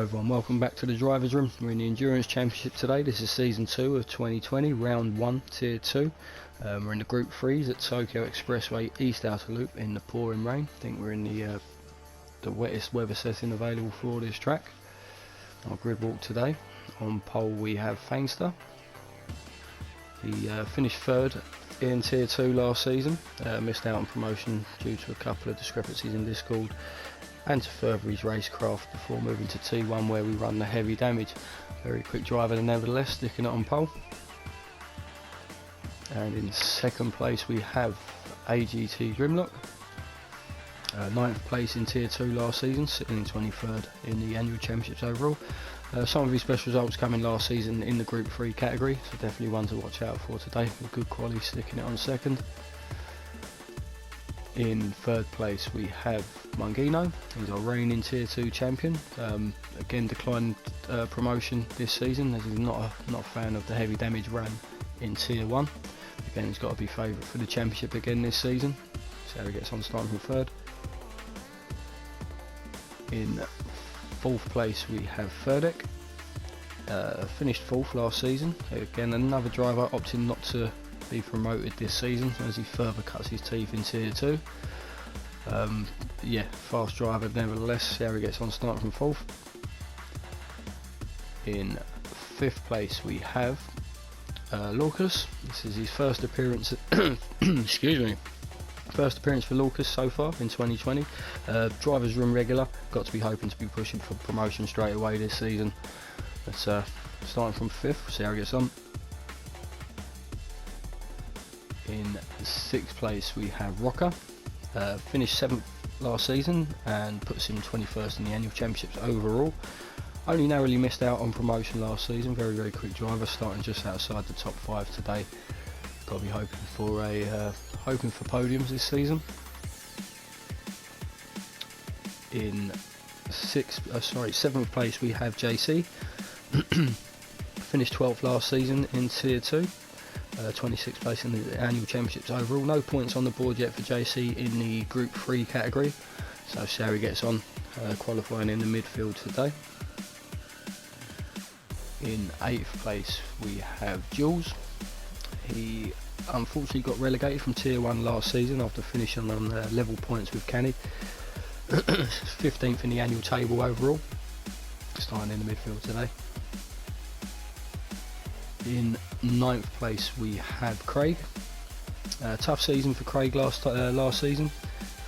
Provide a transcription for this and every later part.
everyone, welcome back to the drivers room. We're in the Endurance Championship today. This is season 2 of 2020, round 1, tier 2. We're in the group 3s at Tokyo Expressway East Outer Loop in the pouring rain. I think we're in the wettest weather setting available for this track. Our grid walk today. On pole we have Fangster. He finished 3rd in tier 2 last season, missed out on promotion due to a couple of discrepancies in Discord and to further his racecraft before moving to T1 where we run the heavy damage. Very quick driver nevertheless, sticking it on pole. And in 2nd place we have AGT Grimlock, 9th place in tier 2 last season, sitting in 23rd in the annual championships overall. Some of his best results coming last season in the group 3 category, so definitely one to watch out for today, with good quality, sticking it on 2nd. In 3rd place we have Mungino. He's our reigning tier 2 champion. Again declined promotion this season as he's not a fan of the heavy damage run in tier 1. Again, he's got to be favourite for the championship again this season. See how he gets on, starting from 3rd. In 4th place we have Ferdek. Finished 4th last season. Again, another driver opting not to be promoted this season as he further cuts his teeth in tier 2. Yeah, fast driver nevertheless. See how he gets on, starting from 4th. In 5th place we have Lucas. This is his first appearance excuse me, first appearance for Lucas so far in 2020. Drivers room regular, got to be hoping to be pushing for promotion straight away this season. That's starting from 5th, see how he gets on. In 6th place we have Rocker, finished 7th last season and puts him 21st in the annual championships overall. Only narrowly missed out on promotion last season. Very quick driver, starting just outside the top 5 today. Got to be hoping for podiums this season. In 7th place we have JC. Finished 12th last season in tier 2. 26th place in the annual championships overall. No points on the board yet for JC in the group 3 category, so see how he gets on, qualifying in the midfield today. In 8th place we have Jules. He unfortunately got relegated from tier 1 last season after finishing on level points with Canny. 15th in the annual table overall, starting in the midfield today. In 9th place we have Craig. Tough season for Craig last season,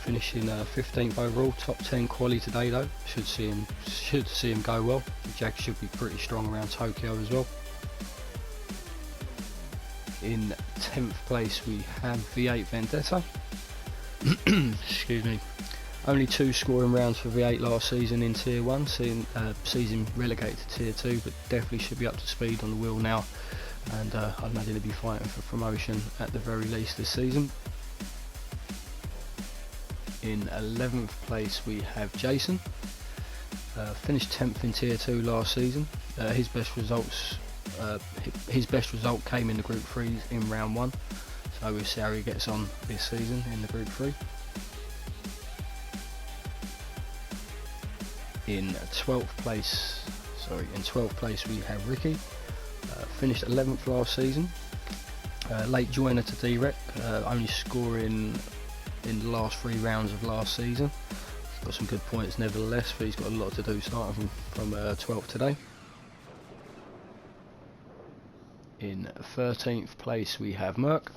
finishing 15th overall. Top 10 quali today though. Should see him go well. The Jag should be pretty strong around Tokyo as well. In 10th place we have V8 Vendetta. Excuse me. Only 2 scoring rounds for V8 last season in tier 1, sees him relegated to tier 2, but definitely should be up to speed on the wheel now, and I'd imagine he'll be fighting for promotion at the very least this season. In 11th place we have Jason. Finished 10th in tier 2 last season. His best result came in the group 3s in round 1, so we'll see how he gets on this season in the group 3. In 12th place we have Ricky. Finished 11th last season. Late joiner to Drec, only scoring in the last 3 rounds of last season. Got some good points nevertheless, but he's got a lot to do starting from 12th today. In 13th place we have Merck.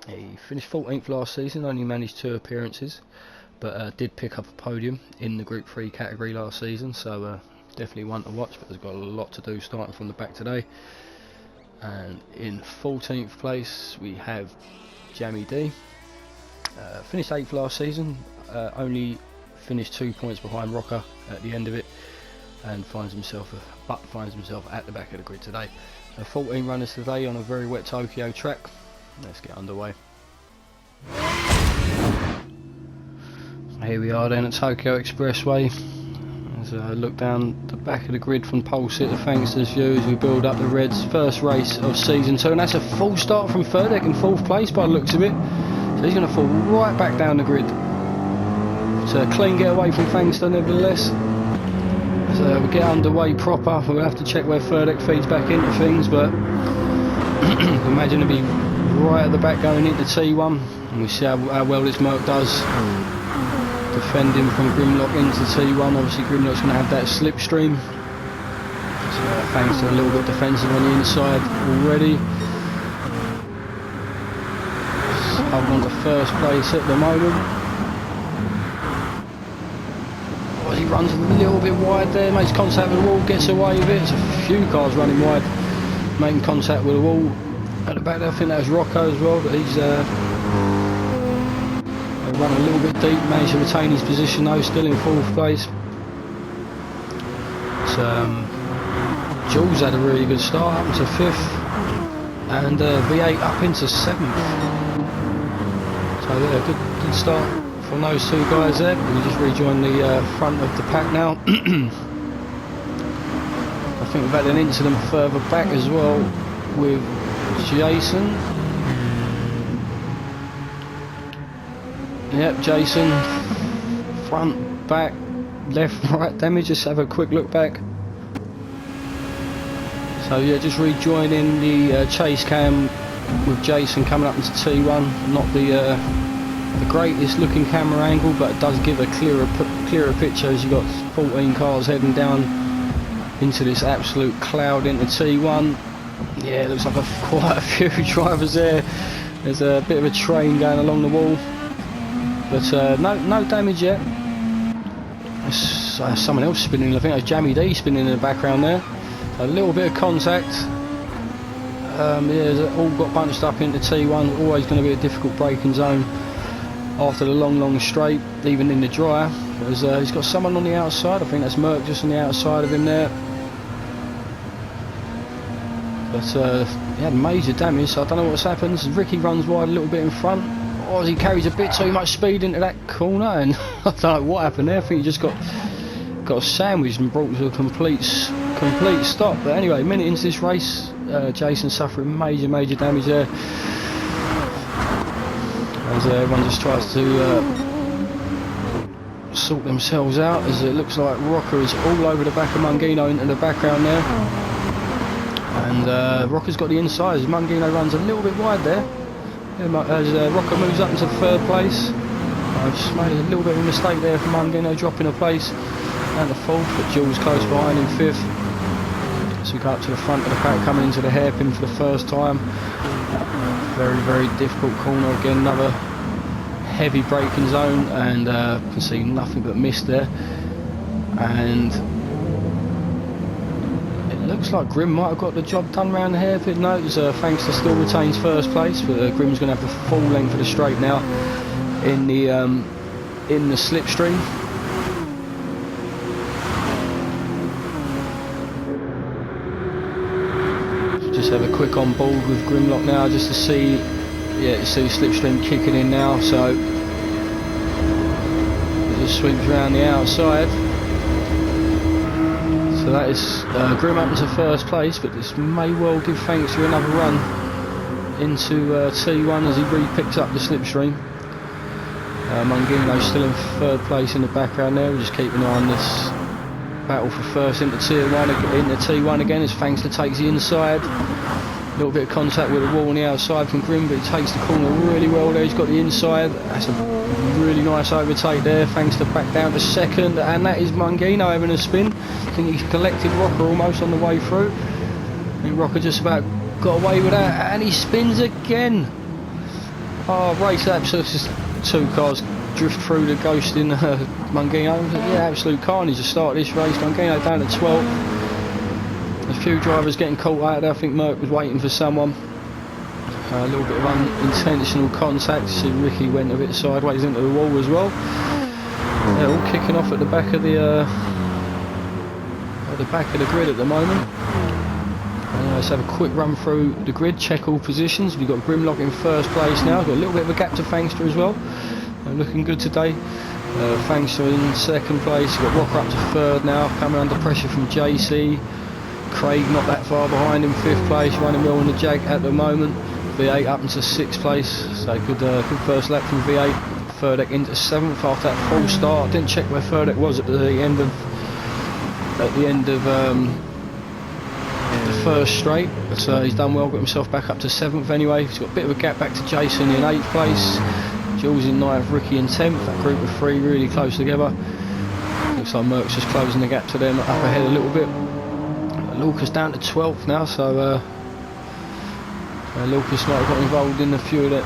He finished 14th last season, only managed 2 appearances, but did pick up a podium in the group 3 category last season, so definitely one to watch, but has got a lot to do starting from the back today. And in 14th place we have Jamie D. Finished 8th last season, only finished 2 points behind Rocker at the end of it, and finds himself at the back of the grid today. 14 runners today on a very wet Tokyo track. Let's get underway. Here we are then at Tokyo Expressway. As I look down the back of the grid from pole sitter, thanks to this view as we build up the Reds' first race of season 2, and that's a full start from Ferdek in 4th place by the looks of it. So he's going to fall right back down the grid. It's a clean getaway from Fangster nevertheless. As So we'll get underway proper. We'll have to check where third deck feeds back into things, but imagine it'll be right at the back going into T1, and we see how well this Merc does defending from Grimlock into T1. Obviously Grimlock's going to have that slipstream, so thanks to a little bit defensive on the inside already. Holding on to first place at the moment. Well, he runs a little bit wide there, makes contact with the wall, gets away with it. There's a few cars running wide, making contact with the wall. At the back there, I think that was Rocco as well, but he's run a little bit deep, managed to retain his position though, still in fourth place. But, Jules had a really good start, up into fifth, and V8 up into seventh. So yeah, good start from those two guys there. We just rejoin the front of the pack now. I think we've had an incident further back as well with Jason. Yep, Jason, front, back, left, right damage. Just have a quick look back. So yeah, just rejoining the chase cam with Jason coming up into T1. Not the greatest looking camera angle, but it does give a clearer picture as you've got 14 cars heading down into this absolute cloud into T1. Yeah, it looks like quite a few drivers there. There's a bit of a train going along the wall, but no damage yet. There's someone else spinning. I think that's Jamie D spinning in the background there. A little bit of contact. Yeah, all got bunched up into T1. Always going to be a difficult braking zone after the long straight, even in the dry. He's got someone on the outside. I think that's Merc just on the outside of him there. But he had major damage, so I don't know what's happened. Ricky runs wide a little bit in front. Or he carries a bit too much speed into that corner, and I don't know what happened there. I think he just got sandwiched and brought to a complete stop. But anyway, a minute into this race, Jason suffering major damage there. As everyone just tries to sort themselves out, as it looks like Rocker is all over the back of Mungino into the background there. And Rocker's got the inside as Mungino runs a little bit wide there. As Rocker moves up into third place. I've just made a little bit of a mistake there for Mungino, dropping a place and the fourth, but Jules close behind in fifth. So we go up to the front of the pack, coming into the hairpin for the first time. Very difficult corner again, another heavy braking zone, and can see nothing but mist there. And looks like Grim might have got the job done around the hairpin. No, it was thanks to still retains first place, but Grim's going to have the full length of the straight now in the slipstream. Just have a quick on board with Grimlock now, just to see, yeah, to see slipstream kicking in now. So it just sweeps around the outside. So that is Grim up into first place, but this may well give thanks to another run into T1 as he re-picks up the slipstream. Mungino's still in third place in the background there. We'll just keep an eye on this battle for first into T1 again, as Fangster takes the inside. A little bit of contact with the wall on the outside from Grim, but he takes the corner really well there. He's got the inside. That's a really nice overtake there. Fangster back down to second, and that is Mungino having a spin. I think he's collected Rocker almost on the way through. I think Rocker just about got away with that, and he spins again. Oh, race absolute, just two cars drift through the ghost in Mungino. Yeah, absolute carnage to start this race. Mungino down to 12th. A few drivers getting caught out there. I think Merc was waiting for someone. A little bit of unintentional contact. See, Ricky went a bit sideways into the wall as well. They're all kicking off at the back of the grid at the moment. Let's have a quick run through the grid, check all positions. We've got Grimlock in first place now. Got a little bit of a gap to Fangster as well. Looking good today. Fangster in second place. We've got Rocker up to third now, coming under pressure from JC. Craig not that far behind in fifth place, running well in the Jag at the moment. V8 up into sixth place, so good first lap from V8. Third deck into seventh after that full start. Didn't check where third deck was at the end of at the end of the first straight, but he's done well, got himself back up to 7th anyway. He's got a bit of a gap back to Jason in 8th place, Jules in 9th, Ricky in 10th. That group of 3 really close together. Looks like Merck's just closing the gap to them up ahead a little bit. Lucas down to 12th now, so Lucas might have got involved in a few of the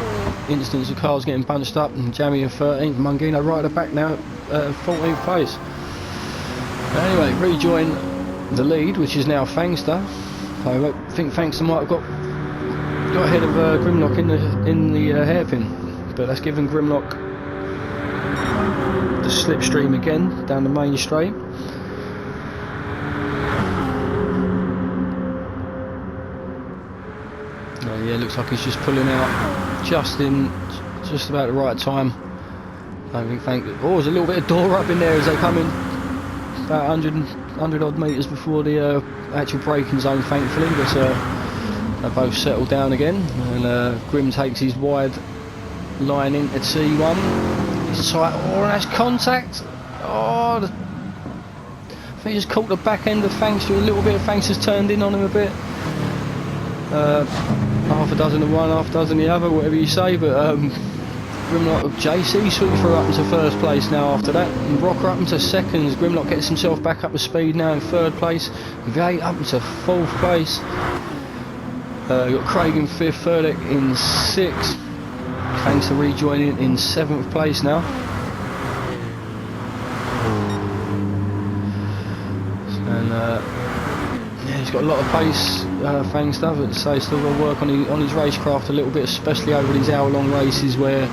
instances of cars getting bunched up, and Jamie in 13th, Mungino right at the back now at 14th place. Anyway, rejoin the lead, which is now Fangster. So I think Fangster might have got ahead of Grimlock in the hairpin, but that's given Grimlock the slipstream again down the main straight. Yeah, looks like he's just pulling out just about the right time. I think oh, there's a little bit of door up in there as they come in about 100 odd metres before the actual braking zone, thankfully, but they both settled down again, and Grim takes his wide line into T1. He's tight. Oh, and that's contact. Oh, I think he just caught the back end of Fangster a little bit. Fangster's turned in on him a bit. Half a dozen of one, half a dozen the other, whatever you say, but Grimlock, JC sweeps through up into 1st place now after that, and Rocker up into 2nd. Grimlock gets himself back up to speed now in 3rd place, V8 up into 4th place. You've got Craig in 5th, Furdeck in 6th, thanks to rejoining in 7th place now. And yeah, he's got a lot of pace, Fangster, but so he's still got to work on his racecraft a little bit, especially over these hour-long races where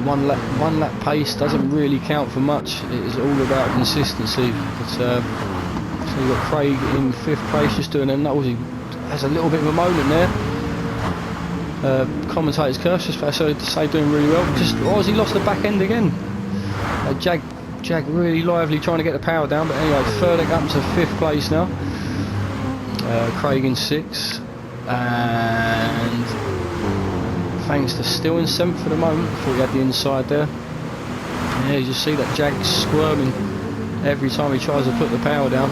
one lap pace doesn't really count for much. It is all about consistency. But, so you've got Craig in 5th place, just doing a nose. He has a little bit of a moment there. Commentator's curse, just to say, doing really well. Just has he lost the back end again? Jag really lively trying to get the power down, but anyway, Furdeck up to 5th place now. Craig in 6th, and thanks to still in 7th for the moment. Before he had the inside there. Yeah, you just see that Jag squirming every time he tries to put the power down.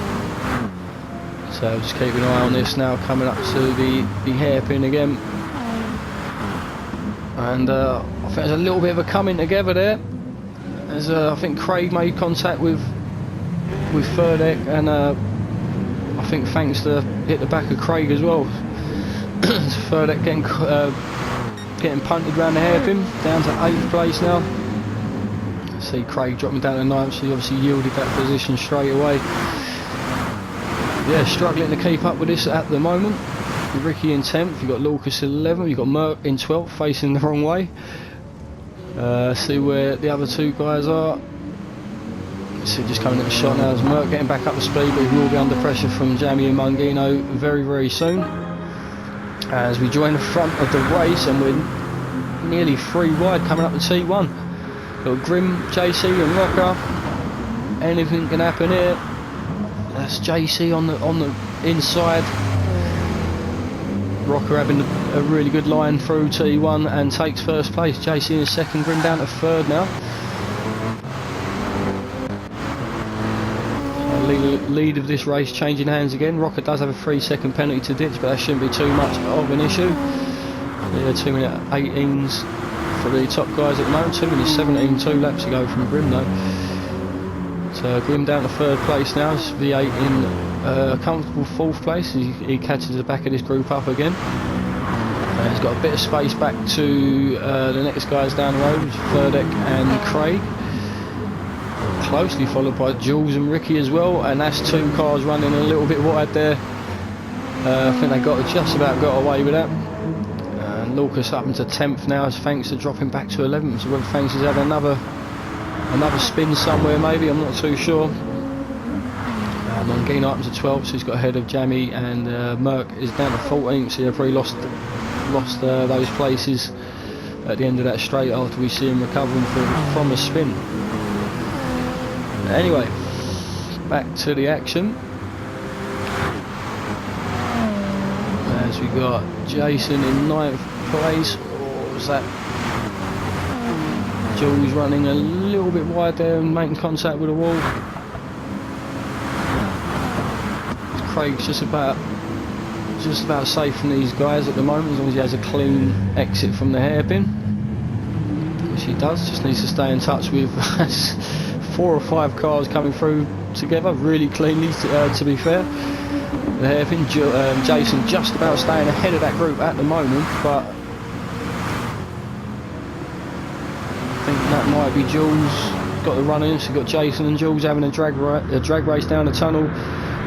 So just keep an eye on this now, coming up to the hairpin again. And I think there's a little bit of a coming together there. As I think Craig made contact with Furdeck, and I think Fangster hit the back of Craig as well. Furdeck getting punted around the hairpin, down to 8th place now. See Craig dropping down to 9th, so he obviously yielded that position straight away. Yeah, struggling to keep up with this at the moment. Ricky in 10th, you've got Lucas in 11th, you've got Merck in 12th, facing the wrong way. See where the other 2 guys are. See, just coming at the shot now as Merck getting back up to speed, but he will be under pressure from Jamie and Mungino very, very soon. As we join the front of the race, and we're nearly 3 wide coming up to T1. Got Grim, JC and Rocker. Anything can happen here. That's JC on the inside. Rocker having a really good line through T1 and takes 1st place. JC in 2nd, Grim down to 3rd now. Lead of this race changing hands again. Rocker does have a 3-second penalty to ditch, but that shouldn't be too much of an issue. Yeah, 2:18s for the top guys at the moment. 2:17, 2 laps to go from Grim though. So Grim down to 3rd place now. It's V8 in a comfortable 4th place. He catches the back of this group up again. He's got a bit of space back to the next guys down the road, Furdeck and Craig. Closely followed by Jules and Ricky as well, and that's 2 cars running a little bit wide there. I think they just about got away with that. Lucas up into 10th now as Fangster dropping back to 11th. So whether Fangster's had another spin somewhere, maybe, I'm not too sure. Mungino up to 12th, so he's got ahead of Jamie, and Merck is down to 14th, so he'll probably lost those places at the end of that straight after we see him recovering from a spin. Anyway, back to the action. As we got Jason in 9th place, or was that Jules running a little bit wide there and making contact with the wall? Craig's just about safe from these guys at the moment, as long as he has a clean exit from the hairpin, which he does. Just needs to stay in touch with 4 or 5 cars coming through together really cleanly, to be fair. The hairpin, Jason just about staying ahead of that group at the moment, but I think that might be Jules got the run in. So you've got Jason and Jules having a drag race down the tunnel,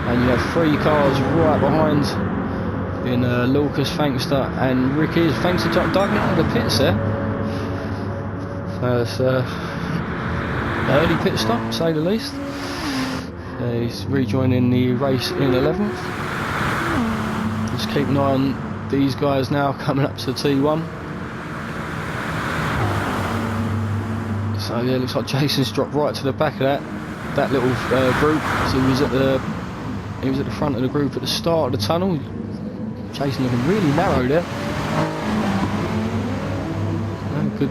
and you have 3 cars right behind in Lucas, Fangster and Ricky. Fangster diving out of the pits there. So it's early pit stop, to say the least. He's rejoining the race in 11th. Just keep an eye on these guys now coming up to T1. So yeah, looks like Jason's dropped right to the back of that little group. So he was at the front of the group at the start of the tunnel. Jason looking really narrow there.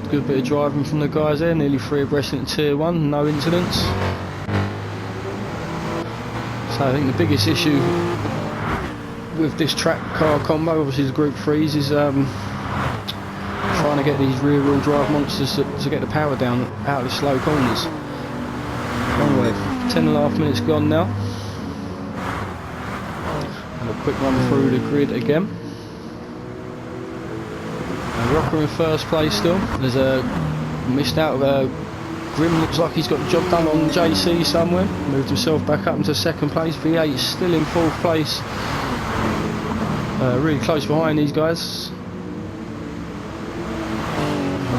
Good bit of driving from the guys there. Nearly 3 abreast into Tier 1, no incidents. So I think the biggest issue with this track car combo, obviously the Group 3s, is trying to get these rear wheel drive monsters to get the power down out of the slow corners. Anyway, 10.5 minutes gone now. And a quick run through the grid again. And Rocker in first place still. There's a missed out of Grim, looks like he's got the job done on JC somewhere. Moved himself back up into second place. V8 is still in 4th place. Really close behind these guys.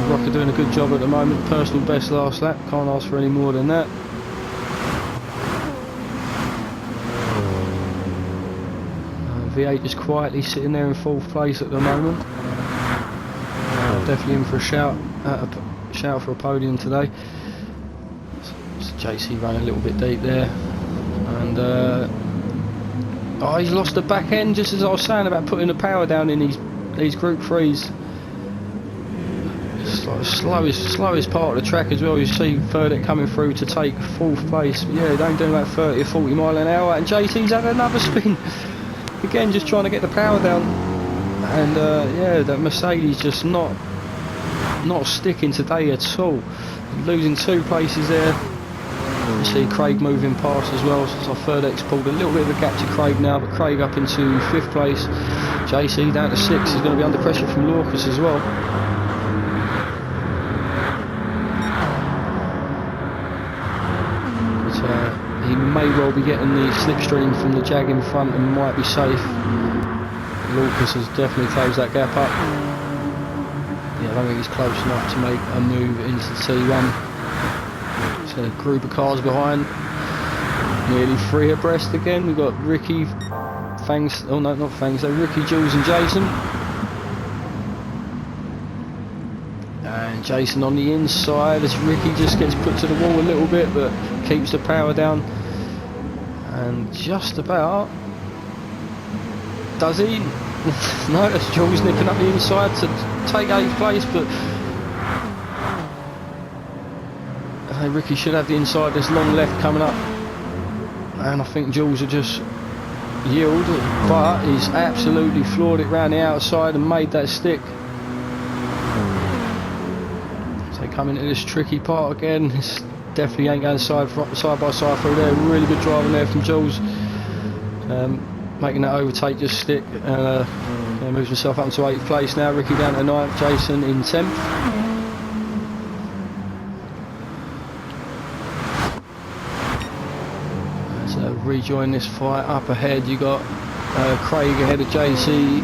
Rocker doing a good job at the moment. Personal best last lap. Can't ask for any more than that. V8 just quietly sitting there in 4th place at the moment. Definitely in for a shout for a podium today. So JC ran a little bit deep there, and oh, he's lost the back end, just as I was saying about putting the power down in these Group 3s. It's like the slowest part of the track as well. You see Ferdek coming through to take 4th place, but yeah, they ain't doing about 30 or 40 mile an hour, and JC's had another spin again, just trying to get the power down. And yeah, that Mercedes just not sticking today at all. Losing 2 places there. You see Craig moving past as well. So Ferdek's pulled a little bit of a gap to Craig now, but Craig up into 5th place. JC down to 6th. He's going to be under pressure from Lorcas as well. But he may well be getting the slipstream from the Jag in front and might be safe. Lucas has definitely closed that gap up. Yeah, I don't think he's close enough to make a move into T1. So a group of cars behind. Nearly 3 abreast again. We've got Ricky, Fangs, oh no, not Fangs, so Ricky, Jules and Jason. And Jason on the inside as Ricky just gets put to the wall a little bit, but keeps the power down. And just about... does he? No, that's Jules nipping up the inside to take 8th place, but Ricky should have the inside. There's long left coming up, and I think Jules will just yield, but he's absolutely floored it round the outside and made that stick. So come into this tricky part again. It's definitely ain't going side by side through there. Really good driving there from Jules. Making that overtake just stick. Moves himself up to 8th place now. Ricky down to 9th, Jason in 10th. So rejoin this fight up ahead. You got Craig ahead of JC,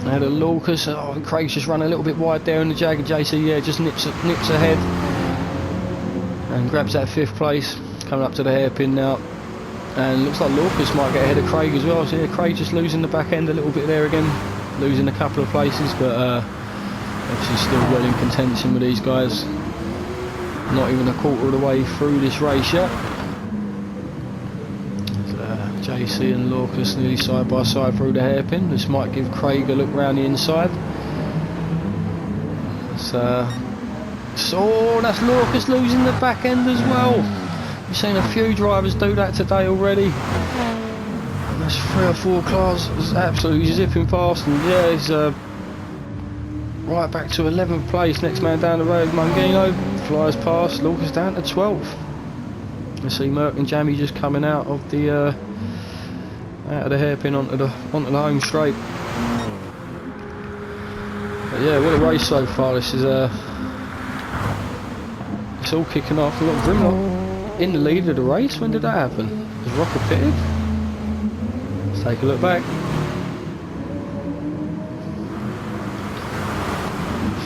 ahead of Lucas. Oh, Craig's just run a little bit wide there in the Jag, and JC, yeah, just nips ahead and grabs that 5th place. Coming up to the hairpin now. And looks like Lucas might get ahead of Craig as well. So yeah, Craig just losing the back end a little bit there again, losing a couple of places, but obviously still well in contention with these guys. Not even a quarter of the way through this race yet. JC and Lucas nearly side by side through the hairpin. This might give Craig a look round the inside. So that's Lucas losing the back end as well. We've seen a few drivers do that today already. last 3 or 4 cars was absolutely zipping past, and yeah, he's right back to 11th place. Next man down the road, Mangino, flies past. Lucas down to 12th. I see Merck and Jamie just coming out of the hairpin onto the home straight. But yeah, what a race so far. This is it's all kicking off. We've got Grimlock in the lead of the race. When did that happen? Was Rocker pitted? Let's take a look back.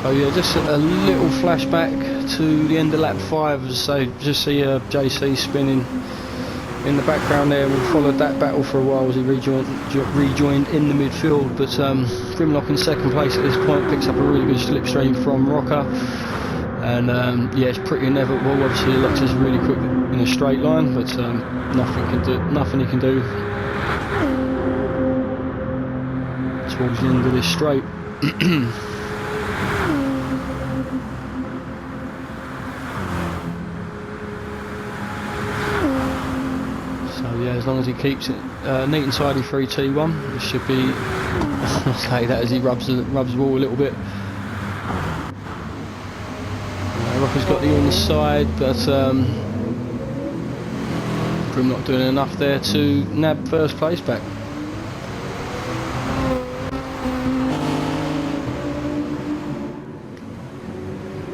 So yeah, just a little flashback to the end of lap 5. So just see JC spinning in the background there. We followed that battle for a while as he rejoined in the midfield. But Grimlock in 2nd place at this point, picks up a really good slipstream from Rocker. And yeah, it's pretty inevitable. Obviously, Alexa's really quick in a straight line, but nothing he can do towards the end of this straight. So yeah, as long as he keeps it neat and tidy through T1, it should be. I'll say that as he rubs the wall a little bit. Rocker's got the inside, but Grim not doing enough there to nab 1st place back.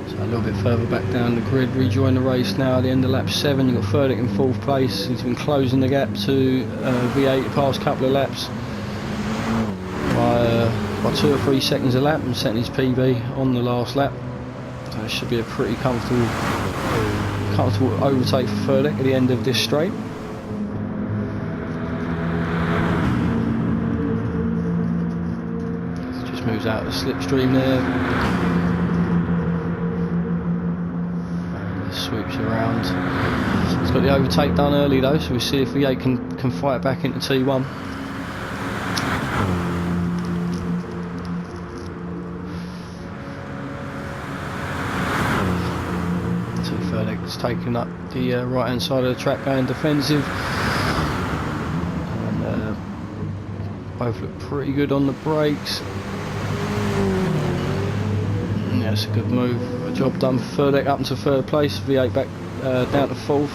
So a little bit further back down the grid, rejoin the race now at the end of lap 7. You've got Furtick in 4th place. He's been closing the gap to V8 the past couple of laps by 2 or 3 seconds a lap, and setting his PB on the last lap. So it should be a pretty comfortable overtake for Furtick at the end of this straight. Just moves out the slipstream there. And sweeps around. He's got the overtake done early though, so we'll see if V8 can fight back into T1. Taking up the right hand side of the track, going defensive, and both look pretty good on the brakes. And yeah, it's a good move, a job done for Furtick up into 3rd place, V8 back down to 4th.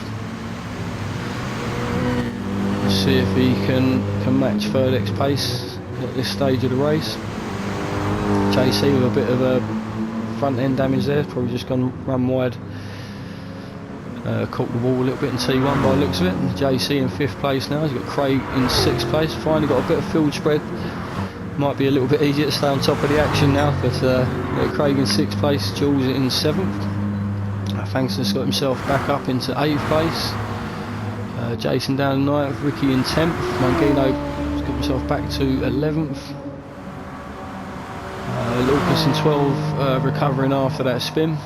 Let's see if he can match Furtick's pace at this stage of the race. JC with a bit of a front end damage there, probably just gone run wide. Caught the wall a little bit in T1 by the looks of it. And JC in 5th place now. He's got Craig in 6th place. Finally got a bit of field spread. Might be a little bit easier to stay on top of the action now. But Craig in 6th place, Jules in 7th. Fangston's got himself back up into 8th place. Jason down in 9th. Ricky in 10th. Mangino's got himself back to 11th. Lucas in 12th, recovering after that spin.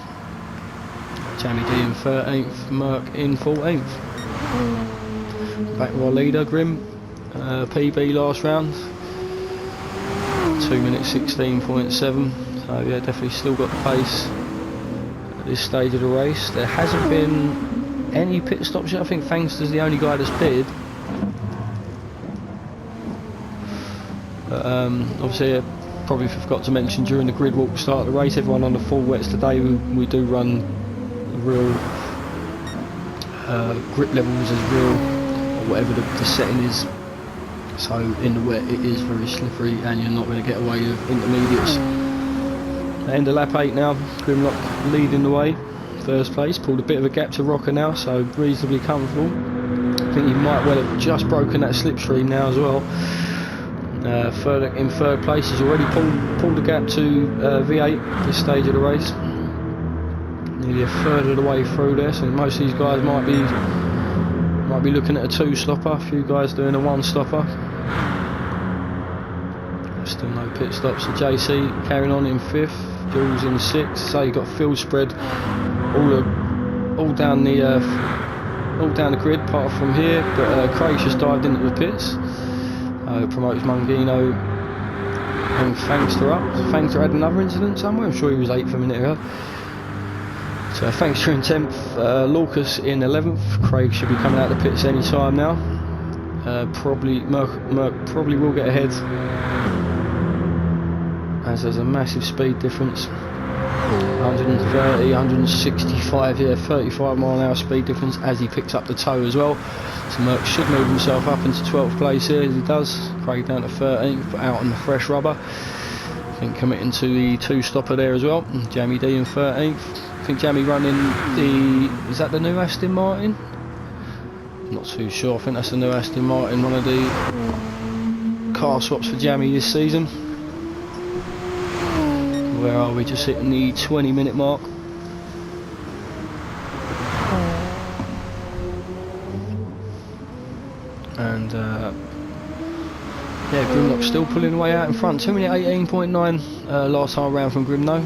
Jamie D in 13th, Merck in 14th. Back to our leader, Grim, PB last round, 2 minutes 16.7. So yeah, definitely still got the pace at this stage of the race. There hasn't been any pit stops yet. I think Fangster's the only guy that's pitted. But obviously, probably forgot to mention during the grid walk start of the race, everyone on the full wets today, we do run real grip levels as real, or whatever the setting is. So in the wet it is very slippery and you're not going to get away with intermediates. End of lap 8 now, Grimlock leading the way, 1st place, pulled a bit of a gap to Rocker now, so reasonably comfortable. I think he might well have just broken that slipstream now as well. Further in 3rd place, he's already pulled the gap to V8 at this stage of the race. Nearly a third of the way through there, so most of these guys might be looking at a 2-stopper, a few guys doing a 1-stopper. Still no pit stops. So JC carrying on in 5th, Jules in 6th. So you've got field spread all down the grid, apart from here. But Craig's just dived into the pits. Promotes Mangino and Fangster up. So Fangster had another incident somewhere. I'm sure he was 8th a minute ago. So Fangster in 10th, Lucas in 11th. Craig should be coming out of the pits any time now. Merc probably will get ahead, as there's a massive speed difference. 130, 165, yeah, 35 mph speed difference as he picks up the toe as well. So Merc should move himself up into 12th place here as he does. Craig down to 13th, but out on the fresh rubber. I think committing to the 2-stopper there as well. Jamie D in 13th. I think Jamie running is that the new Aston Martin? Not too sure. I think that's the new Aston Martin, one of the car swaps for Jamie this season. Where are we? Just hitting the 20-minute mark. And yeah, Grimlock's still pulling away out in front. 2 minute 18.9 last time around from Grimno.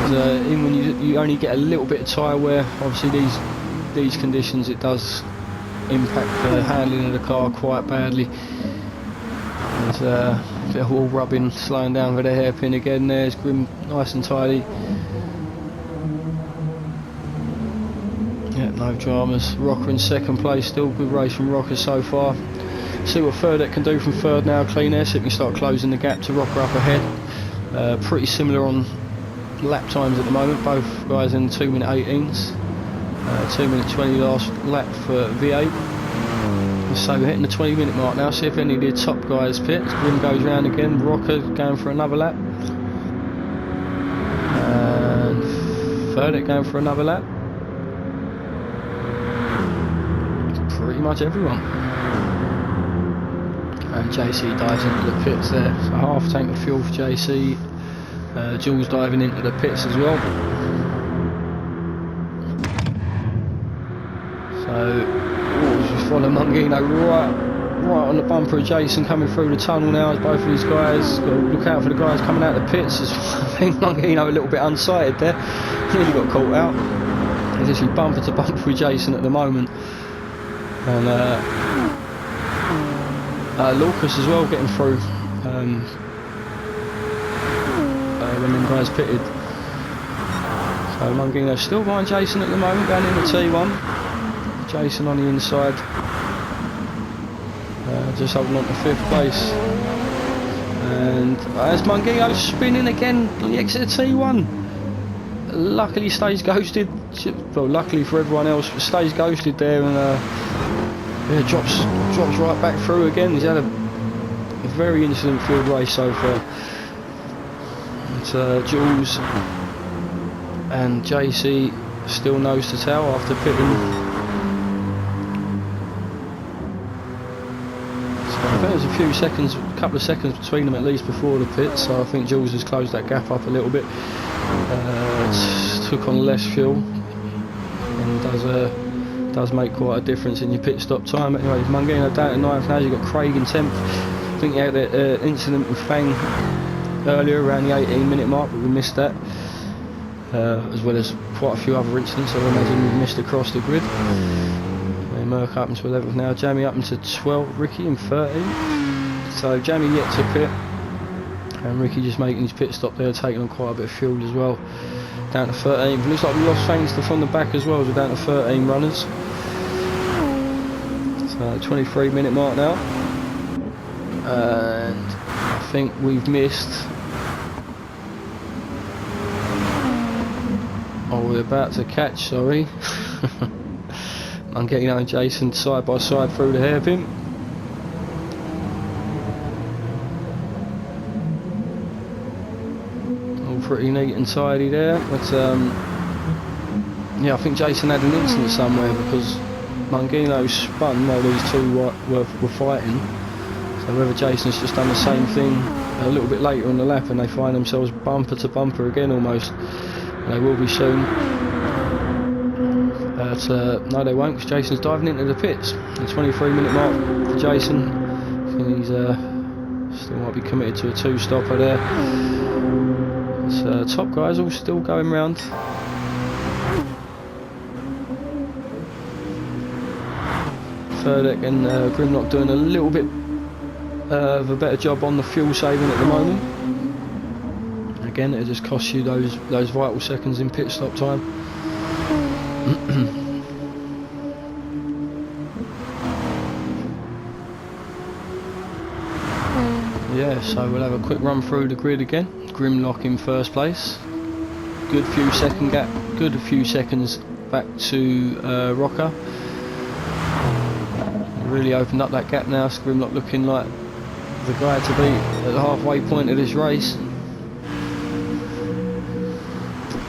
And, even when you only get a little bit of tyre wear, obviously these conditions, it does impact the handling of the car quite badly. There's a bit of wall rubbing, slowing down for the hairpin again. There's Grim, nice and tidy. Yeah, no dramas. Rocker in 2nd place, still good race from Rocker so far. See what Third can do from third now, clean air, so we can start closing the gap to Rocker up ahead. Pretty similar on lap times at the moment, both guys in 2 minute 18s. 2 minute 20 last lap for V8. So we're hitting the 20-minute mark now. See if any of the top guys pit. Grim goes round again. Rocker going for another lap. And Third going for another lap. Pretty much everyone. And JC dives into the pits there. So half tank of fuel for JC. Jules diving into the pits as well. So just follow Mungino right on the bumper of Jason coming through the tunnel now as both of these guys. Got to look out for the guys coming out of the pits. I think Mungino a little bit unsighted there. Nearly got caught out. He's actually bumper to bumper with Jason at the moment. And Lucas as well getting through when them guys pitted. So Mungino still behind Jason at the moment, going into T1. Jason on the inside, just holding on to 5th place. And as Mungino spinning again on the exit of T1. Luckily stays ghosted, well luckily for everyone else, stays ghosted there and yeah, drops right back through again. He's had a very incident-filled race so far. It's Jules and JC still nose to tail after pitting. I think there's a few seconds, a couple of seconds between them at least before the pit, so I think Jules has closed that gap up a little bit. Took on less fuel and does make quite a difference in your pit stop time. Anyway, Mungino down to 9th now. You've got Craig in 10th. I think he had an incident with Fang earlier around the 18-minute mark, but we missed that, as well as quite a few other incidents. I imagine we've missed across the grid. Merc up into 11th now, Jamie up into 12th, Ricky in 13th. So Jamie yet to pit, and Ricky just making his pit stop there, taking on quite a bit of fuel as well. Down to 13th. Looks like we lost Fangster from the back as well, as we're down to 13 runners. So 23-minute mark now. And I think we've missed... Oh, we're about to catch, sorry. I'm getting on Jason side by side through the hairpin. All pretty neat and tidy there, but yeah, I think Jason had an incident somewhere because Mungino spun while these two were fighting. So whether Jason's just done the same thing a little bit later on the lap and they find themselves bumper to bumper again almost. And they will be soon. No, they won't, because Jason's diving into the pits. The 23-minute mark for Jason. I think he's still might be committed to a 2-stopper there. So top guys all still going round. Third and Grimlock doing a little bit of a better job on the fuel saving at the moment. Again, it just costs you those vital seconds in pit stop time. Yeah, so we'll have a quick run through the grid again. Grimlock in first place. Good few seconds back to Rocker. Really opened up that gap now. Grimlock looking like the guy to beat at the halfway point of this race.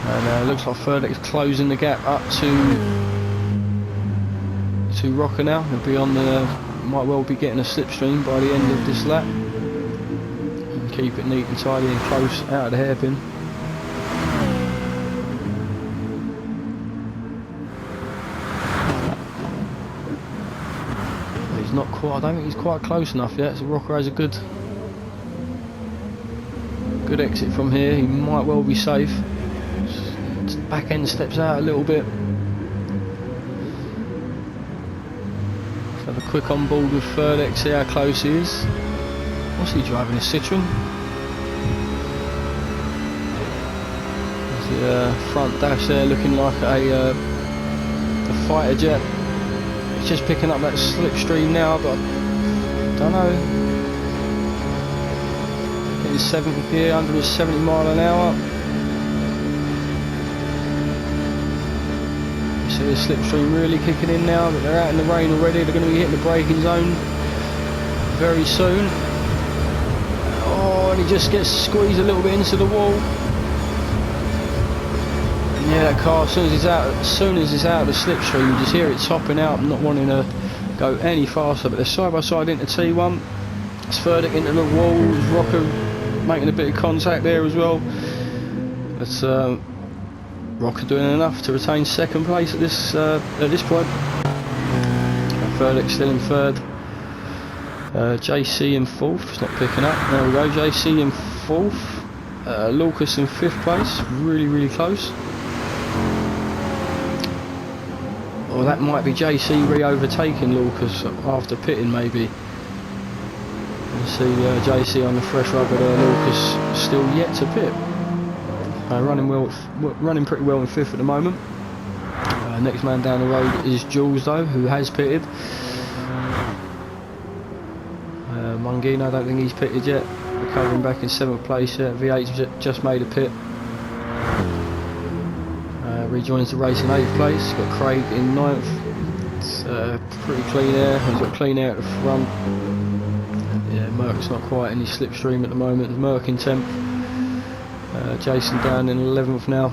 And looks like Ferdek's closing the gap up to Rocker now. He'll be on the, might well be getting a slipstream by the end of this lap. And keep it neat and tidy and close out of the hairpin. He's not quite, I don't think he's quite close enough yet, so Rocker has a good exit from here. He might well be safe. Back end steps out a little bit. Let's have a quick on board with Ferdek, see how close he is. What's he driving, a Citroen? There's the front dash there looking like a fighter jet. It's just picking up that slipstream now, but I don't know. Getting 7th gear, 170 mile an hour. So the slipstream really kicking in now, but they're out in the rain already. They're going to be hitting the braking zone very soon. Oh, and he just gets squeezed a little bit into the wall. And yeah, that car, as soon as it's out of the slipstream, you just hear it topping out, not wanting to go any faster. But they're side by side into T1. It's Ferdek into the wall. Rocker making a bit of contact there as well. But Rocker doing enough to retain 2nd place at this point. Ferdek still in 3rd. JC in 4th. It's not picking up. There we go. JC in 4th. Lucas in 5th place. Really close. Or that might be JC re-overtaking Lucas after pitting, maybe. You see JC on the fresh rubber there. Lucas still yet to pit. Running pretty well in 5th at the moment. Next man down the road is Jules though, who has pitted. Mungino, I don't think he's pitted yet. Recovering back in 7th place yet. V8's just made a pit. Rejoins the race in 8th place. Got Craig in 9th. It's pretty clean air. He's got clean air at the front. Yeah, Merck's not quite in his slipstream at the moment. Merck in 10th. Jason down in 11th now.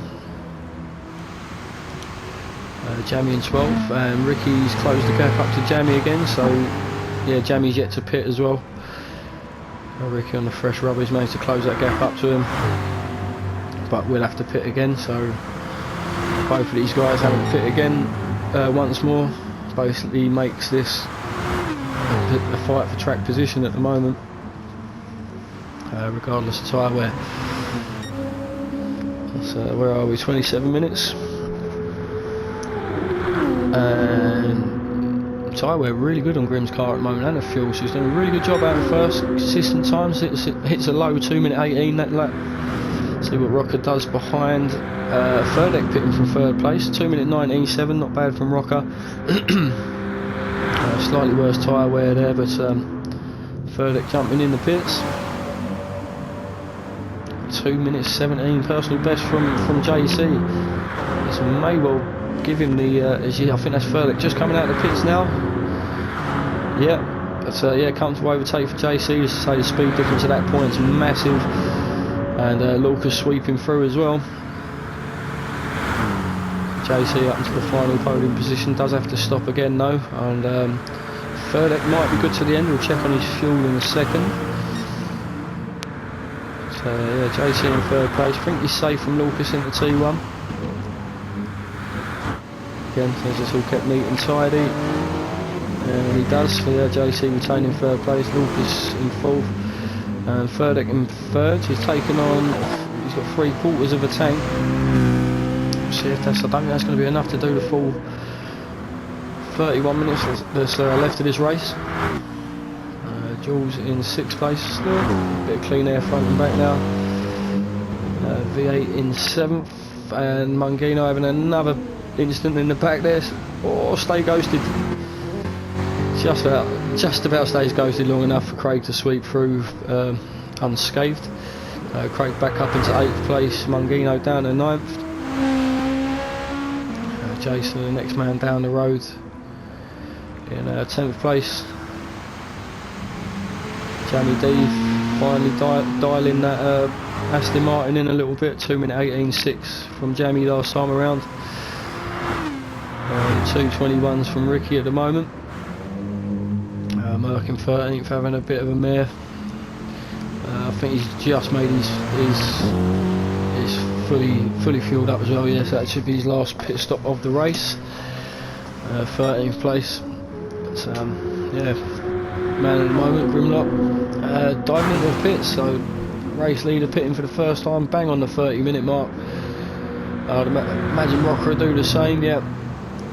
Jamie in 12th, and Ricky's closed the gap up to Jamie again, so yeah, Jamie's yet to pit as well. Ricky on the fresh rubber has managed to close that gap up to him, but we'll have to pit again, so both of these guys having to pit again once more basically makes this a fight for track position at the moment, regardless of tyre wear. So where are we? 27 minutes. And tyre wear really good on Grim's car at the moment, and the fuel. She's doing a really good job out in 1st. Consistent times. Hits a low 2:18 that lap. See what Rocker does behind. Ferdek pitting from 3rd place. 2:19.7. Not bad from Rocker. Slightly worse tyre wear there, but Ferdek jumping in the pits. 2:17 personal best from JC. This may well give him the. I think that's Ferdek just coming out of the pits now. Yeah, but yeah, comfortable overtake for JC. As I say, the speed difference at that point is massive, and Lucas sweeping through as well. JC up into the final podium position. Does have to stop again though, and Ferdek might be good to the end. We'll check on his fuel in a second. Yeah, JC in 3rd place. I think he's safe from Lucas into T1. Again, as it's all kept neat and tidy. And he does. So yeah, JC retaining 3rd place. Lucas in 4th. And Ferdek in 3rd. He's taken on. He's got 3/4 of a tank. See if that's. I don't think that's going to be enough to do the full 31 minutes that's left of this race. Jules in 6th place still. Bit of clean air front and back now. V8 in 7th, and Mungino having another incident in the back there. Oh, stay ghosted. just about stays ghosted long enough for Craig to sweep through unscathed. Craig back up into 8th place, Mungino down to 9th. Jason, the next man down the road, in 10th place. Jamie D finally dialing that Aston Martin in a little bit, 2:18.6 from Jamie last time around. 2:21s from Ricky at the moment. Merck in 13th, having a bit of a mare. I think he's just made his fully fueled up as well. Yes, that should be his last pit stop of the race. 13th place. But, yeah, man at the moment, Grimlock, diving into the pits. So race leader pitting for the first time, bang on the 30-minute mark. I'd imagine Rocker will do the same. Yeah.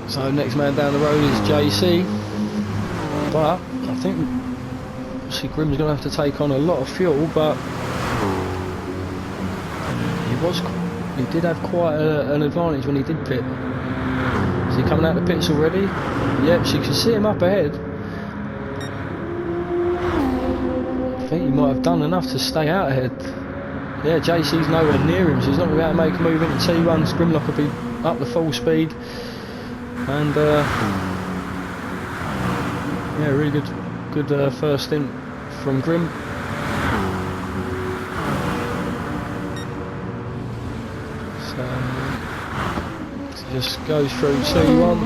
So next man down the road is JC. But I think obviously Grim's going to have to take on a lot of fuel, but he did have quite an advantage when he did pit. Is he coming out the pits already? Yep, so you can see him up ahead. I think he might have done enough to stay out ahead. Yeah, JC's nowhere near him, so he's not going to be able to make a move into T1s. Grimlock will be up to full speed. And yeah, really good first stint from Grim. So just goes through T1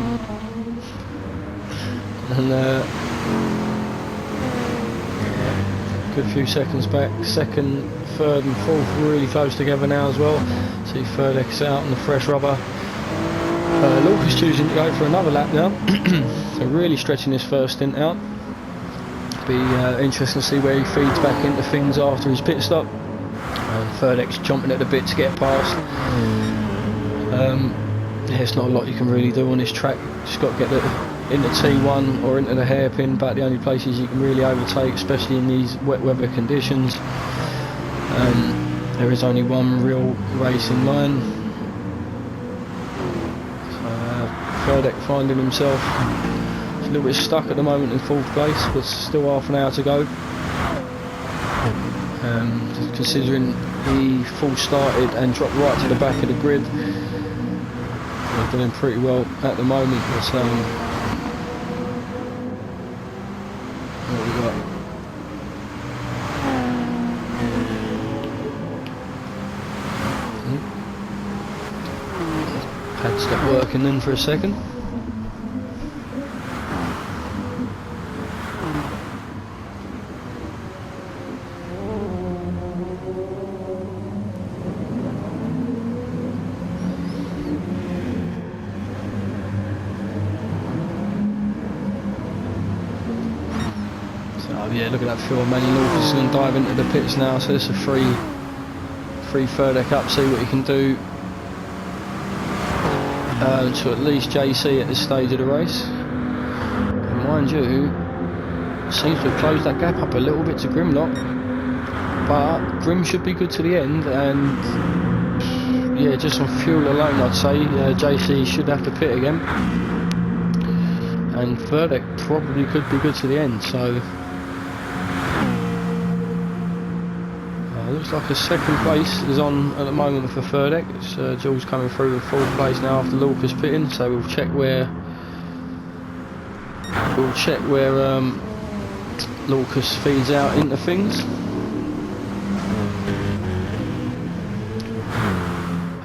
and good few seconds back. Second, third and fourth really close together now as well. See third X out on the fresh rubber. Lucas choosing to go for another lap now. So really stretching his first stint out. Be interesting to see where he feeds back into things after his pit stop. Third X chomping at the bit to get past. Yeah, it's not a lot you can really do on this track. Just got to get into T1 or into the hairpin, but the only places you can really overtake, especially in these wet weather conditions. There is only one real race in line. Ferdek finding himself a little bit stuck at the moment in 4th place, but still half an hour to go. Considering he full started and dropped right to the back of the grid, they're doing pretty well at the moment. But what we got? Pad stopped working then for a second. Yeah, look at that fuel. Manny Lucas is going to dive into the pits now, so it's a free third deck up, see what he can do to at least JC at this stage of the race. And mind you, seems to have closed that gap up a little bit to Grimlock, but Grim should be good to the end, and yeah, just on fuel alone I'd say JC should have to pit again, and Ferdek probably could be good to the end. So looks like a second place is on at the moment for Ferdek. It's Jules coming through in 4th place now after Lucas pitting, so we'll check where Lucas feeds out into things.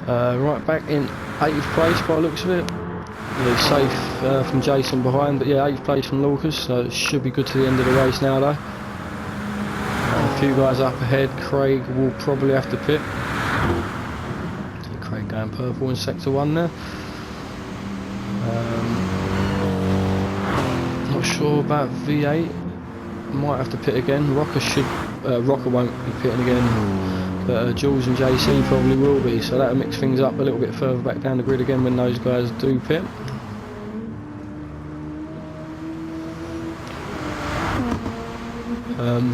Right back in 8th place by the looks of it. Really safe from Jason behind, but yeah, 8th place from Lucas, so it should be good to the end of the race now though. A few guys up ahead. Craig will probably have to pit. See Craig going purple in sector 1 there. Not sure about V8. Might have to pit again. Rocker won't be pitting again, but Jules and JC probably will be. So that'll mix things up a little bit further back down the grid again when those guys do pit.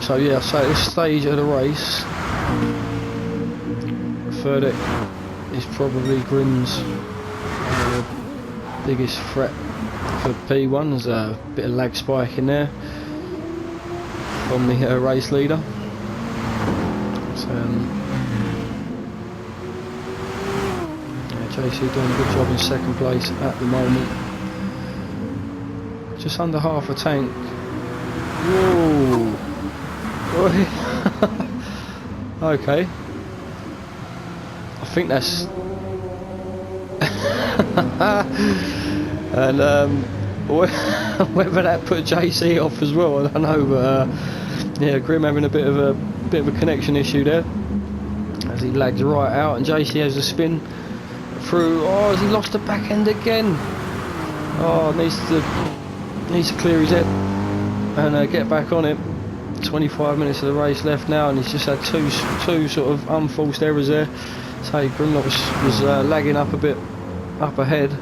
So yeah, so at this stage of the race, Ferdek is probably Grim's biggest threat for P1. There's a bit of lag spike in there from the race leader. So, JC doing a good job in second place at the moment. Just under half a tank. Whoa! Okay. I think that's... and whether that put JC off as well, I don't know, but yeah, Grim having a bit of a connection issue there as he lags right out, and JC has a spin through. Oh, has he lost the back end again? Oh, needs to clear his head and get back on it. 25 minutes of the race left now, and he's just had two sort of unforced errors there. So Grimlock was lagging up a bit up ahead.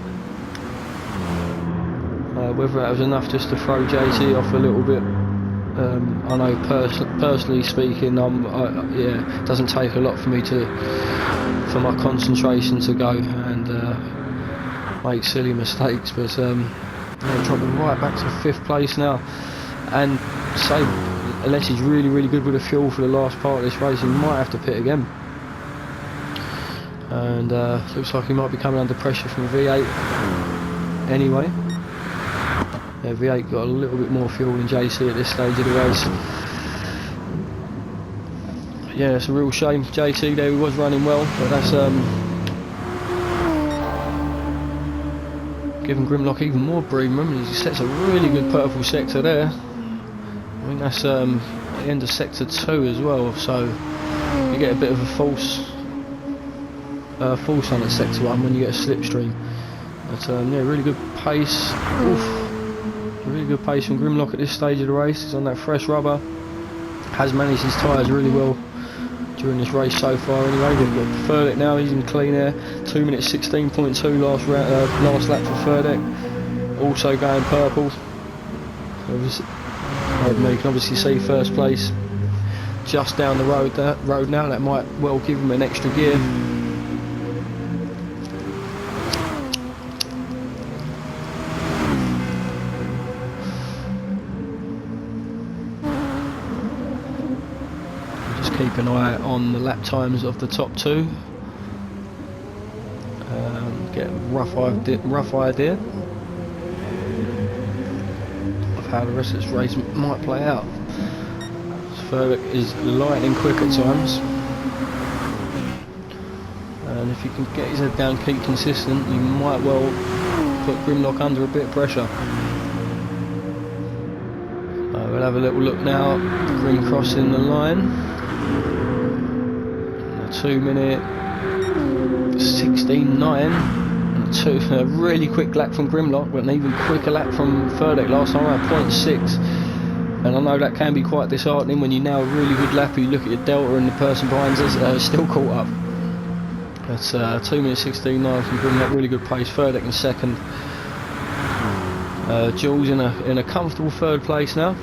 Whether that was enough just to throw JC off a little bit, I know personally speaking, yeah, it doesn't take a lot for me for my concentration to go and make silly mistakes, but yeah, dropping right back to 5th place now, and so unless he's really good with the fuel for the last part of this race, he might have to pit again. And looks like he might be coming under pressure from V8 anyway. Yeah, V8 got a little bit more fuel than JC at this stage of the race. Yeah, it's a real shame. JC there, he was running well, but that's giving Grimlock even more breathing room. He sets a really good purple sector there. I think that's the end of sector 2 as well, so you get a bit of a false on at sector 1 when you get a slipstream. But yeah, really good pace. Oof. Really good pace from Grimlock at this stage of the race. He's on that fresh rubber. Has managed his tyres really well during this race so far anyway. We've got Furlek now, he's in clean air. 2 minutes 16.2 last lap for Furlek. Also going purple. You can obviously see first place just down the road now. That might well give him an extra gear. Keep an eye on the lap times of the top 2. Get a rough idea of how the rest of this race might play out. Furlek is lightning quick at times, and if you can get his head down, keep consistent, you might well put Grimlock under a bit of pressure. We'll have a little look now. Grim crossing the line. 2 minute 16.9, and a really quick lap from Grimlock, but an even quicker lap from Furlek last time around, 0.6. And I know that can be quite disheartening when you now a really good lap, you look at your delta and the person behind us still caught up. That's 2 minutes 16.9 from Grimlock, really good pace. Furlek in second. Jules in a comfortable 3rd place now.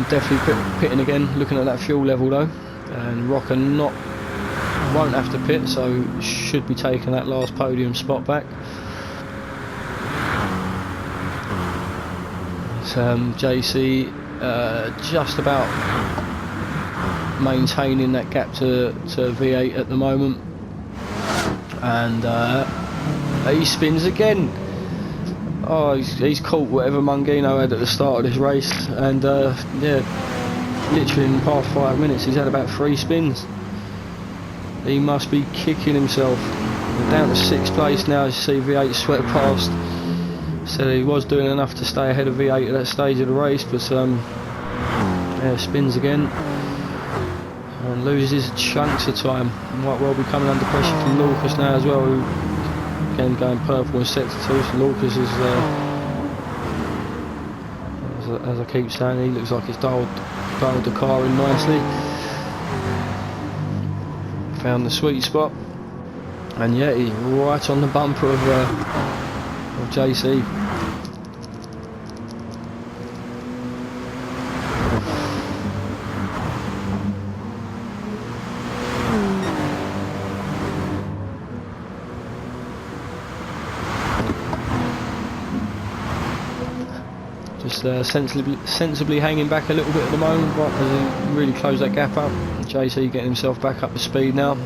Definitely pitting again, looking at that fuel level though. And Rocker won't have to pit, so should be taking that last podium spot back. JC just about maintaining that gap to V8 at the moment, and he spins again. Oh, he's caught whatever Mungino had at the start of this race, and yeah, literally in the past 5 minutes he's had about 3 spins. He must be kicking himself. We're down to 6th place now as you see V8 swept past. Said he was doing enough to stay ahead of V8 at that stage of the race, but yeah, spins again and loses chunks of time. Might well be coming under pressure from Lucas now as well, who again going purple in sector 2. So Lucas is as I keep saying, he looks like he's dialed the car in nicely. Found the sweet spot, and yeah, he's right on the bumper of JC. Just sensibly hanging back a little bit at the moment, but as he really closed that gap up. JC getting himself back up to speed now.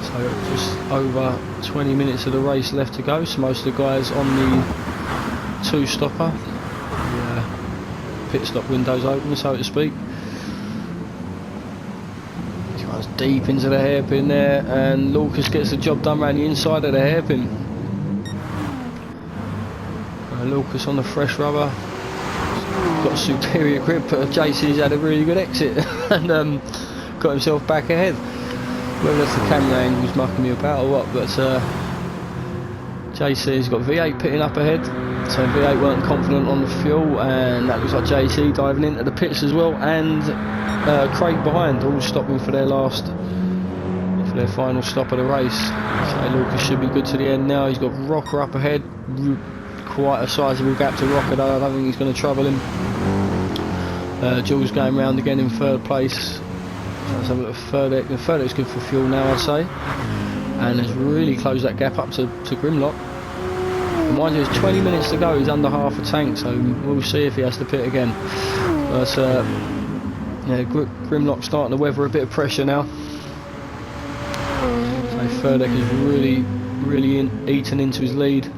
So just over 20 minutes of the race left to go. So most of the guys on the two-stopper. The pit stop windows open, so to speak. This one's deep into the hairpin there, and Lucas gets the job done around the inside of the hairpin. Lucas on the fresh rubber, got a superior grip, but JC's had a really good exit and got himself back ahead. Whether that's the camera angle's mucking me about or what, but JC's got V8 pitting up ahead, so V8 weren't confident on the fuel, and that looks like JC diving into the pits as well, and Craig behind, all stopping for their final stop of the race. So Lucas should be good to the end now. He's got Rocker up ahead. Quite a sizable gap to Rocker though, I don't think he's going to trouble him. Jules going round again in third place. Let's have a look at Ferdek. Ferdek's good for fuel now, I'd say. And has really closed that gap up to Grimlock. And mind you, there's 20 minutes to go, he's under half a tank, so we'll see if he has to pit again. But yeah, Grimlock's starting to weather a bit of pressure now. So Ferdek is really eating into his lead.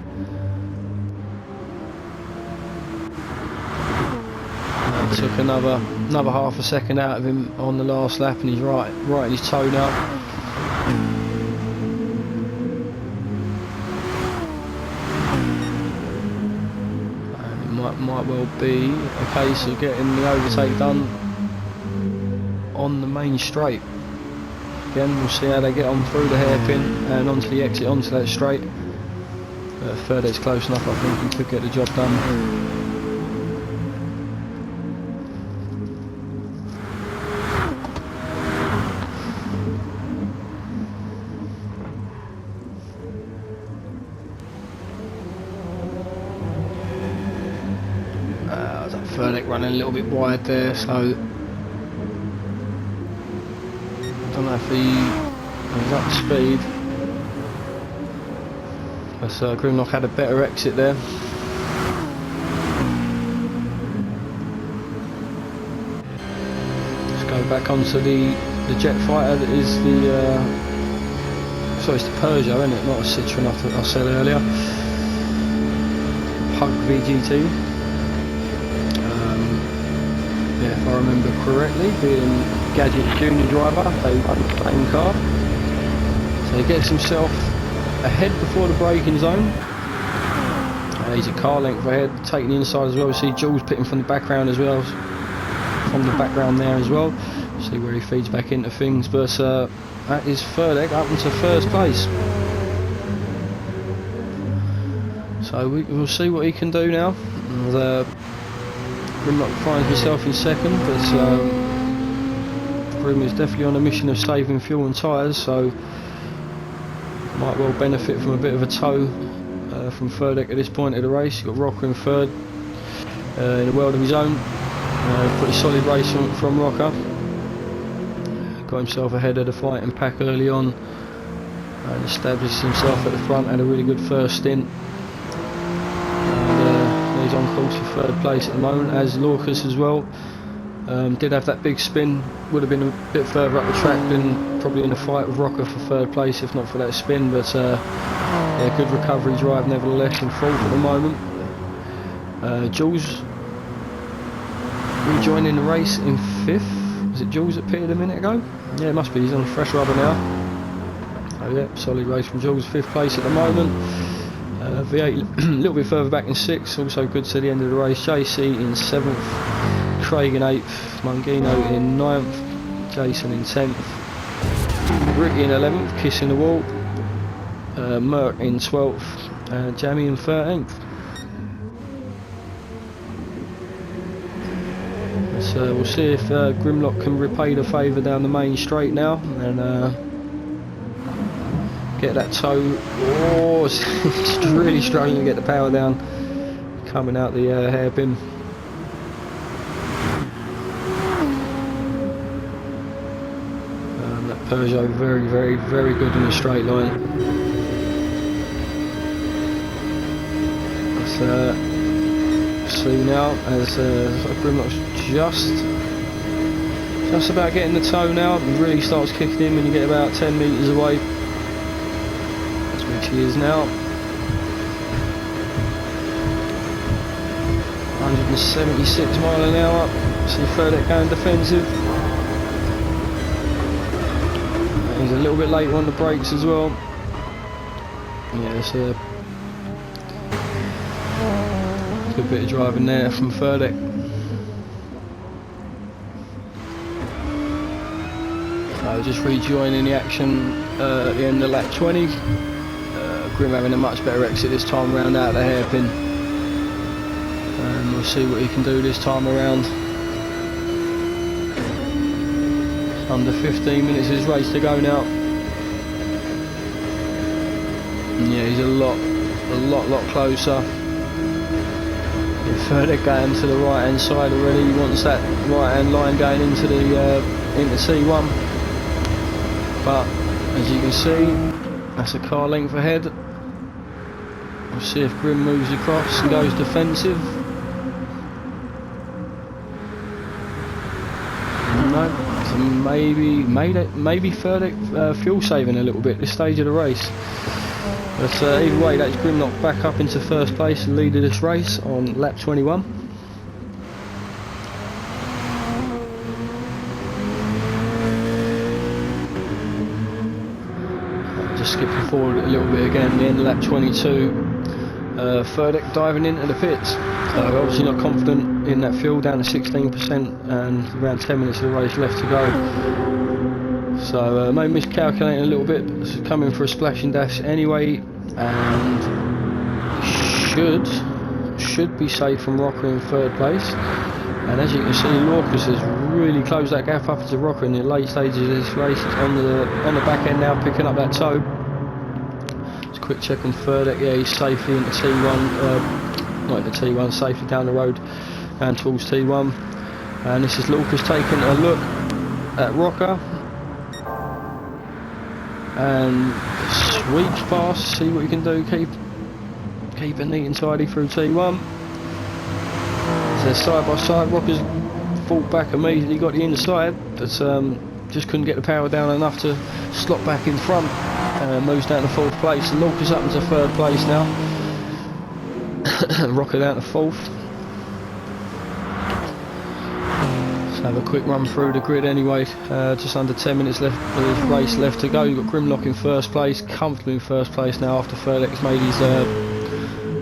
Took another half a second out of him on the last lap, and he's right in his toe now. And it might well be a case of getting the overtake done on the main straight. Again, we'll see how they get on through the hairpin and onto the exit onto that straight. Ferdek's close enough, I think he could get the job done. Ferdek running a little bit wide there, so I don't know if he's up to speed. But Grimlock had a better exit there. Let's go back onto the jet fighter that is the sorry, it's the Peugeot, isn't it? Not a Citroen I said earlier. Pug VGT. Yeah, if I remember correctly, being Gadget Junior driver, they run the same car. So he gets himself ahead before the braking zone. He's a car length ahead, taking the inside as well. We see Jules pitting from the background as well, from the background there as well. See where he feeds back into things, but that is Ferdek up into first place. So we'll see what he can do now. And, Grimlock finds himself in second, but Grim is definitely on a mission of saving fuel and tyres, so might well benefit from a bit of a tow from Ferdek at this point of the race. You've got Rocker in third, in a world of his own. Pretty solid race from Rocker. Got himself ahead of the fighting pack early on and established himself at the front, had a really good first stint. He's on course for third place at the moment, as Lucas as well. Did have that big spin, would have been a bit further up the track, been probably in a fight with Rocker for third place if not for that spin, but yeah, good recovery drive nevertheless in fourth at the moment. Jules rejoining the race in fifth. Was it Jules that pitted a minute ago? Yeah, it must be, he's on fresh rubber now. Oh yeah, solid race from Jules, fifth place at the moment. V8 a little bit further back in sixth, also good to the end of the race. JC in seventh, Craig in eighth, Mungino in ninth, Jason in 10th, Ricky in 11th, kissing the wall, Merck in 12th, and Jamie in 13th. So we'll see if Grimlock can repay the favour down the main straight now and get that toe. Oh, it's really struggling to get the power down, coming out the hairpin. That Peugeot very good in a straight line. Let's see now as Grimlock's just about getting the toe now. It really starts kicking in when you get about 10 metres away. That's which he is now. 176 mile an hour. See Ferdek going defensive. He's a little bit late on the brakes as well. Yeah, it's a good bit of driving there from Ferdek. Just rejoining the action at the end of lap 20. Grim having a much better exit this time around out of the hairpin. And we'll see what he can do this time around. Under 15 minutes of his race to go now. And yeah, he's a lot closer. Further going to the right hand side already. He wants that right hand line going into the into C1. But as you can see, that's a car length ahead. We'll see if Grim moves across and goes defensive. No, so maybe Ferdek fuel saving a little bit this stage of the race. But either way, that's Grimlock back up into first place and lead of this race on lap 21. Just skipping forward a little bit again, the end of lap 22. Ferdek diving into the pits. Obviously not confident in that fuel, down to 16% and around 10 minutes of the race left to go. So maybe miscalculating a little bit, but this is coming for a splashing dash anyway, and should be safe from Rocker in third place. And as you can see, Lorcas has really closed that gap up into Rocker in the late stages of this race. It's on the back end now, picking up that toe. Just a quick check on Ferdek. Yeah, he's safely into T1, not into T1, safely down the road and towards T1. And this is Lorcas taking a look at Rocker. And sweeps past, see what you can do, keep it neat and tidy through T1. So side by side, Rocker's fought back immediately, got the inside, but just couldn't get the power down enough to slot back in front. Moves down to fourth place, and Lorca's up into third place now. Rocker down to fourth. Have a quick run through the grid anyway. Just under 10 minutes left of this race left to go. You've got Grimlock in first place, comfortably in first place now after Ferdek's made his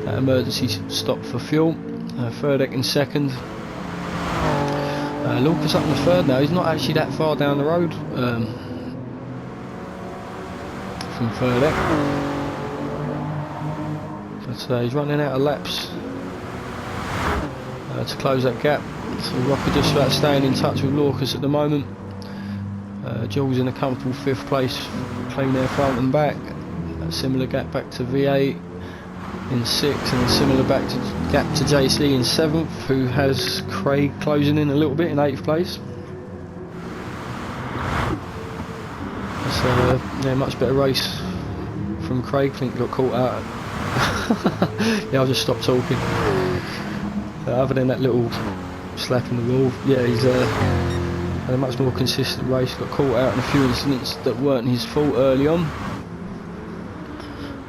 emergency stop for fuel. Ferdek in second. Lorcas up in the third now. He's not actually that far down the road from Ferdek, but he's running out of laps to close that gap. So Rocker just about staying in touch with Lorcas at the moment. Jules in a comfortable fifth place, clean air front and back. A similar gap back to V8 in sixth, and a similar gap to JC in seventh, who has Craig closing in a little bit in eighth place. So yeah, much better race from Craig. I think got caught out. Yeah, I'll just stop talking. Other than that little slap in the wall, yeah, he's had a much more consistent race. Got caught out in a few incidents that weren't his fault early on.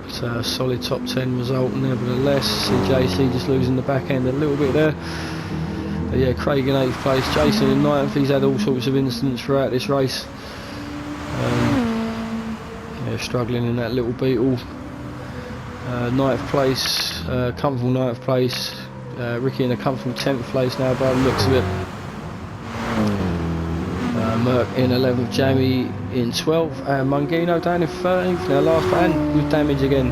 But a solid top 10 result nevertheless. See JC just losing the back end a little bit there. But yeah, Craig in 8th place, Jason in 9th. He's had all sorts of incidents throughout this race. Yeah, struggling in that little Beetle. 9th place, comfortable 9th place. Ricky in a comfortable 10th place now by the looks of it. Merck in 11th, Jamie in 12th, and Mungino down in 13th. Now last man with damage again,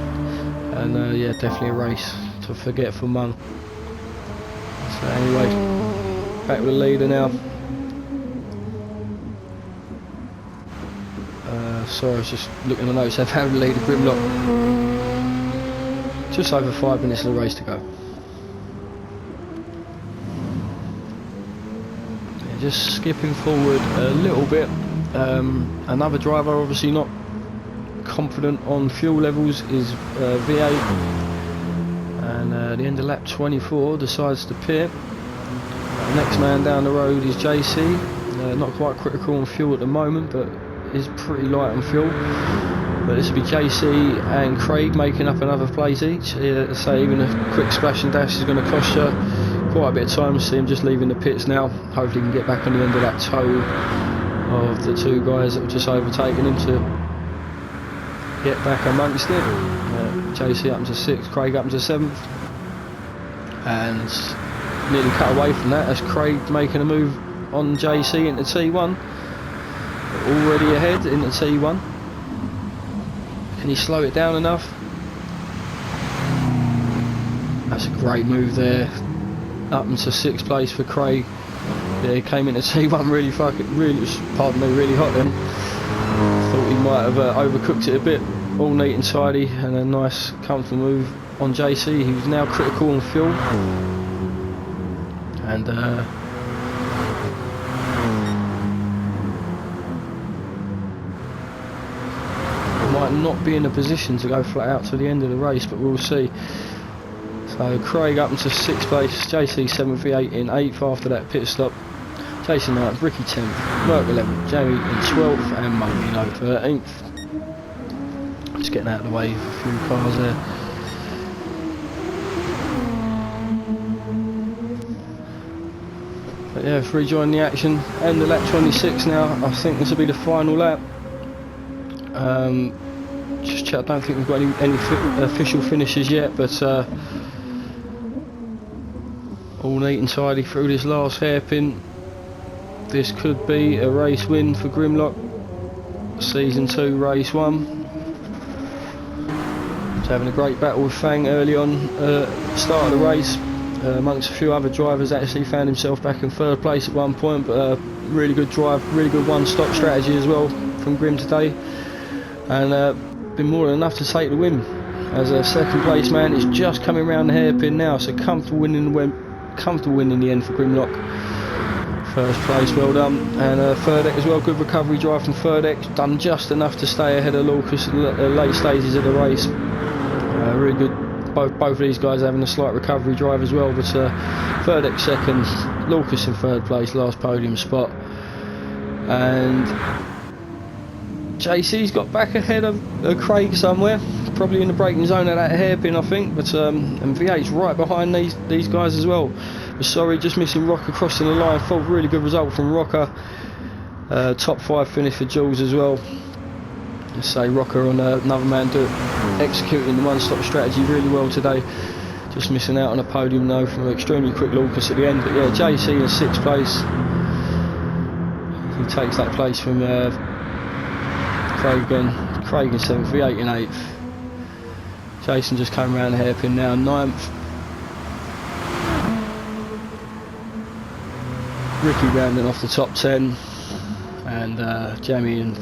and yeah, definitely a race to forget for Mung. So anyway, back with the leader now. Sorry, I was just looking at the notes. I've had the leader, Grimlock. Just over 5 minutes of the race to go. Just skipping forward a little bit, another driver obviously not confident on fuel levels is V8. and the end of lap 24 decides to pit. The next man down the road is JC, not quite critical on fuel at the moment, but is pretty light on fuel. But this will be JC and Craig making up another place each. So even a quick splash and dash is going to cost you quite a bit of time. See him just leaving the pits now. Hopefully he can get back on the end of that tow of the two guys that have just overtaken him to get back amongst it. JC up to 6th, Craig up to 7th, and nearly cut away from that as Craig making a move on JC into T1. Already ahead into T1. Can he slow it down enough? That's a great move there. Up into 6th place for Craig. Yeah, he came into T1 really hot then. Thought he might have overcooked it a bit. All neat and tidy, and a nice comfortable move on JC. He was now critical on fuel. And might not be in a position to go flat out to the end of the race, but we'll see. So Craig up into 6th place, JC 7th, V8 in 8th after that pit stop. JC 9th, Ricky 10th, Merc 11th, Jamie in 12th, and Mungino 13th. Just getting out of the way of a few cars there. But yeah, let's rejoin the action. End of lap 26 now. I think this will be the final lap. Just check, I don't think we've got any official finishes yet, but all neat and tidy through this last hairpin. This could be a race win for Grimlock. Season 2, race 1. Having a great battle with Fang early on, start of the race, amongst a few other drivers. Actually found himself back in 3rd place at one point, but really good drive, really good one-stop strategy as well from Grim today, and been more than enough to take the win. As a 2nd place man, is just coming around the hairpin now, so comfortable win in the end for Grimlock. 1st place, well done. And Furdeck as well, good recovery drive from Furdeck, done just enough to stay ahead of Lucas in the late stages of the race. Really good, both of these guys having a slight recovery drive as well, but Furdeck 2nd, Lucas in 3rd place, last podium spot. And JC's got back ahead of Craig somewhere, probably in the braking zone of that hairpin I think, but and V8's right behind these guys as well. But sorry, just missing Rocker crossing the line. Thought really good result from Rocker. Top 5 finish for Jules as well. Let's say Rocker on another man executing the one-stop strategy really well today. Just missing out on a podium though from an extremely quick Lucas at the end. But yeah, JC in 6th place. He takes that place from Craig again. Craig in 7th, V8 in 8th. Jason just came around the hairpin now, 9th. Ricky rounding off the top 10, and Jamie and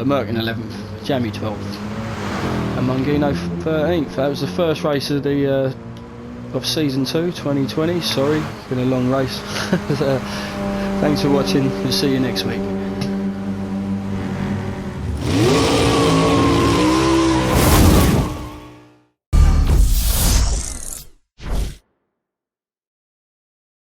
Merc in 11th, Jamie 12th, and Mungino 13th. That was the first race of the of season 2 2020. Sorry, been a long race. Thanks for watching, we'll see you next week.